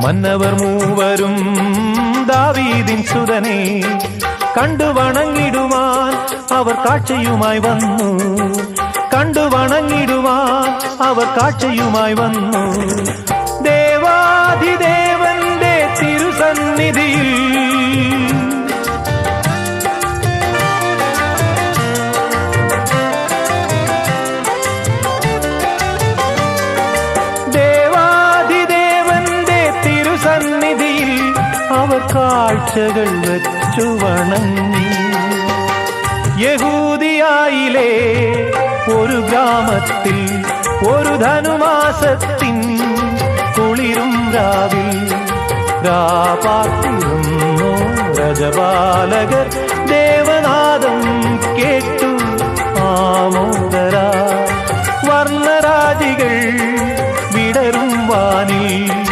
മന്നവർ മൂവരും ദാവീദിൻ സുതനെ കണ്ടു വണങ്ങിടുവാൻ അവർ കാഴ്ചയുമായി വന്നു. കണ്ടു വണങ്ങിടുവാൻ അവർ കാഴ്ചയുമായി വന്നു. ദേവാധിദേവന്റെ തിരുസന്നിധിയിൽ അവർ കാഴ്ചകൾ വെച്ചു വണങ്ങി. യഹൂദിയായിലെ ഒരു ഗ്രാമത്തിൽ ഒരു ധനുമാസത്തിൻ കുളിരും രാവിൽ രാപാർത്തിരുന്നു രജപാലകർ. ദേവനാദം കേട്ടു ആമോദരാ. വർണ്ണരാജികൾ വിടരും വാനിൽ